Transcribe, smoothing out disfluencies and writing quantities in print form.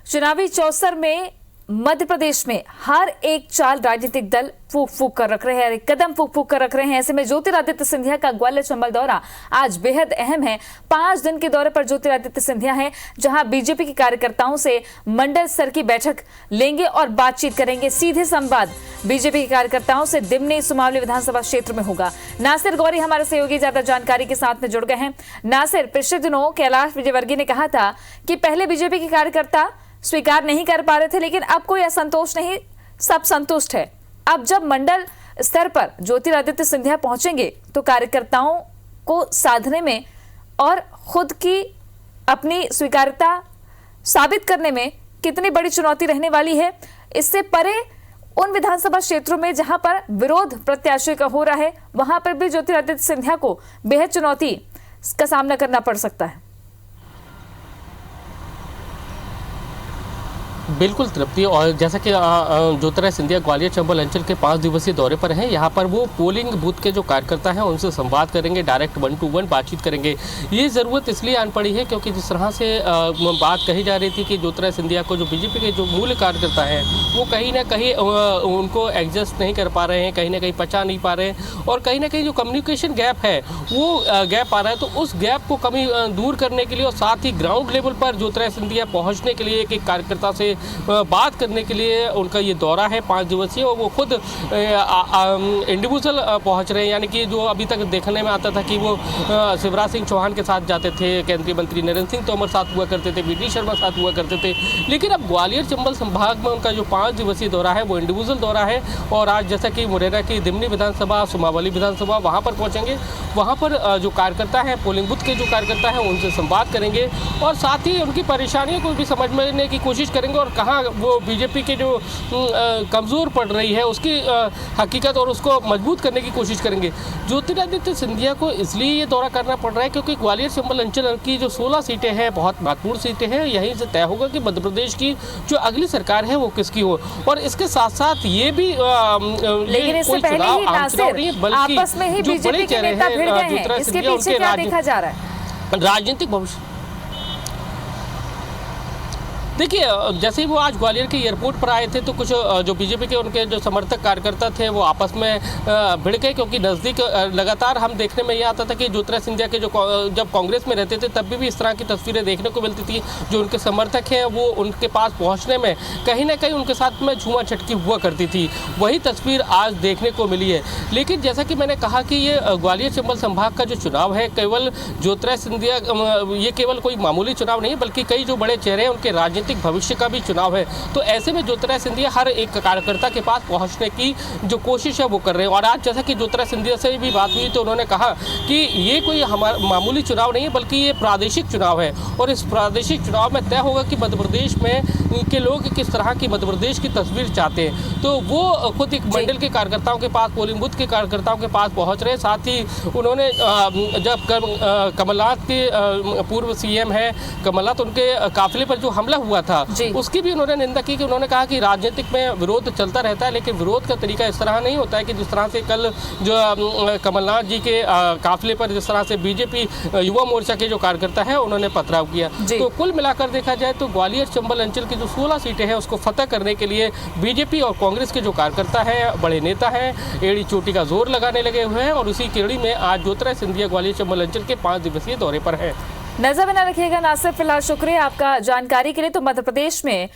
चुनावी चौसर में मध्य प्रदेश में हर एक चाल राजनीतिक दल फूक फूक कर रख रहे हैं, कदम फूक फूक कर रख रहे हैं। ऐसे में ज्योतिरादित्य सिंधिया का ग्वालियर चंबल दौरा आज बेहद अहम है। 5 दिन के दौरे पर ज्योतिरादित्य सिंधिया हैं, जहां बीजेपी के कार्यकर्ताओं से मंडल स्तर की बैठक लेंगे और बातचीत करेंगे। सीधे संवाद बीजेपी के कार्यकर्ताओं से दिमनी सुमावली विधानसभा क्षेत्र में होगा। नासिर गौरी हमारे सहयोगी ज्यादा जानकारी के साथ में जुड़ गए हैं। नासिर, पिछले दिनों कैलाश विजयवर्गीय ने कहा था कि पहले बीजेपी के कार्यकर्ता स्वीकार नहीं कर पा रहे थे, लेकिन अब कोई असंतोष नहीं, सब संतुष्ट है। अब जब मंडल स्तर पर ज्योतिरादित्य सिंधिया पहुंचेंगे तो कार्यकर्ताओं को साधने में और खुद की अपनी स्वीकार्यता साबित करने में कितनी बड़ी चुनौती रहने वाली है। इससे परे उन विधानसभा क्षेत्रों में जहां पर विरोध प्रत्याशी का हो रहा है, वहां पर भी ज्योतिरादित्य सिंधिया को बेहद चुनौती का सामना करना पड़ सकता है। बिल्कुल तृप्ति, और जैसा कि ज्योतिरादित्य सिंधिया ग्वालियर चंबल अंचल के 5 दिवसीय दौरे पर हैं। यहाँ पर वो पोलिंग बूथ के जो कार्यकर्ता हैं उनसे संवाद करेंगे, डायरेक्ट 1-to-1 बातचीत करेंगे। ये ज़रूरत इसलिए आन पड़ी है क्योंकि जिस तरह से बात कही जा रही थी कि ज्योतिरादित्य सिंधिया को जो बीजेपी के जो मूल कार्यकर्ता हैं वो कहीं ना कहीं उनको एडजस्ट नहीं कर पा रहे हैं, कहीं ना कहीं पचा नहीं पा रहे हैं, और कहीं ना कहीं जो कम्युनिकेशन गैप है वो गैप आ रहा है। तो उस गैप को कमी दूर करने के लिए और साथ ही ग्राउंड लेवल पर ज्योतिरादित्य सिंधिया पहुँचने के लिए एक कार्यकर्ता से बात करने के लिए उनका ये दौरा है 5 दिवसीय। और वो खुद इंडिविजुअल पहुंच रहे हैं, यानी कि जो अभी तक देखने में आता था कि वो शिवराज सिंह चौहान के साथ जाते थे, केंद्रीय मंत्री नरेंद्र सिंह तोमर साथ हुआ करते थे, वी.डी. शर्मा साथ हुआ करते थे, लेकिन अब ग्वालियर चंबल संभाग में उनका जो 5 दिवसीय दौरा है वो इंडिविजुअल दौरा है। और आज जैसा कि मुरैना की दिमनी विधानसभा, सुमावली विधानसभा, वहाँ पर पहुँचेंगे। वहाँ पर जो कार्यकर्ता हैं, पोलिंग बूथ के जो कार्यकर्ता हैं उनसे संवाद करेंगे और साथ ही उनकी परेशानियों को भी समझने की कोशिश करेंगे और कहाँ वो बीजेपी के जो कमज़ोर पड़ रही है उसकी हकीकत और उसको मजबूत करने की कोशिश करेंगे। ज्योतिरादित्य सिंधिया को इसलिए ये दौरा करना पड़ रहा है क्योंकि ग्वालियर चंबल अंचल की जो 16 सीटें हैं बहुत महत्वपूर्ण सीटें हैं। यहीं से तय होगा कि मध्य प्रदेश की जो अगली सरकार है वो किसकी हो। और इसके साथ साथ ये भी लेकिन इससे पहले ही नासिर आपस में ही बीजेपी के नेता भिड़ गए हैं, इसके पीछे क्या देखा जा रहा है? राजनीतिक भविष्य देखिए, जैसे ही वो आज ग्वालियर के एयरपोर्ट पर आए थे तो कुछ जो बीजेपी के उनके जो समर्थक कार्यकर्ता थे वो आपस में भिड़ गए, क्योंकि नज़दीक लगातार हम देखने में ये आता था कि ज्योतिरादित्य सिंधिया के जो जब कांग्रेस में रहते थे तब भी इस तरह की तस्वीरें देखने को मिलती थी। जो उनके समर्थक हैं वो उनके पास पहुँचने में कहीं ना कहीं उनके साथ में छुआ छटकी हुआ करती थी। वही तस्वीर आज देखने को मिली है। लेकिन जैसा कि मैंने कहा कि ये ग्वालियर चंबल संभाग का जो चुनाव है केवल ज्योतिरादित्य सिंधिया ये केवल कोई मामूली चुनाव नहीं है, बल्कि कई जो बड़े चेहरे हैं उनके राजनीतिक भविष्य का भी चुनाव है। तो ऐसे में ज्योतिरादित्य सिंधिया हर एक कार्यकर्ता के पास पहुंचने की जो कोशिश है वो कर रहे हैं। और आज जैसा कि ज्योतिरादित्य सिंधिया से भी बात हुई तो उन्होंने कहा कि ये कोई हमारा मामूली चुनाव नहीं है, बल्कि ये प्रादेशिक चुनाव है और इस प्रादेशिक चुनाव में तय होगा कि मध्य प्रदेश में के लोग किस तरह की मध्य प्रदेश की तस्वीर चाहते हैं। तो वो खुद एक मंडल के कार्यकर्ताओं के पास, पोलिंग बूथ के कार्यकर्ताओं के पास पहुँच रहे हैं। साथ ही उन्होंने जब कमलनाथ के पूर्व CM है कमलनाथ, उनके काफिले पर जो हमला हुआ था उसकी भी उन्होंने निंदा की कि उन्होंने कहा कि राजनीतिक में विरोध चलता रहता है, लेकिन विरोध का तरीका इस तरह नहीं होता है कि जिस तरह से कल जो कमलनाथ जी के काफिले पर जिस तरह से बीजेपी युवा मोर्चा के जो कार्यकर्ता है उन्होंने पथराव किया। तो कुल मिलाकर देखा जाए तो ग्वालियर चंबल अंचल की जो 16 सीटें हैं उसको फतह करने के लिए बीजेपी और कांग्रेस के जो कार्यकर्ता हैं, बड़े नेता हैं, एड़ी चोटी का जोर लगाने लगे हुए हैं। और उसी कड़ी में आज ज्योतिरादित्य सिंधिया ग्वालियर चंबल अंचल के 5 दिवसीय दौरे पर है। नजर बना रखिएगा नासिर। फिलहाल शुक्रिया आपका जानकारी के लिए। तो मध्य प्रदेश में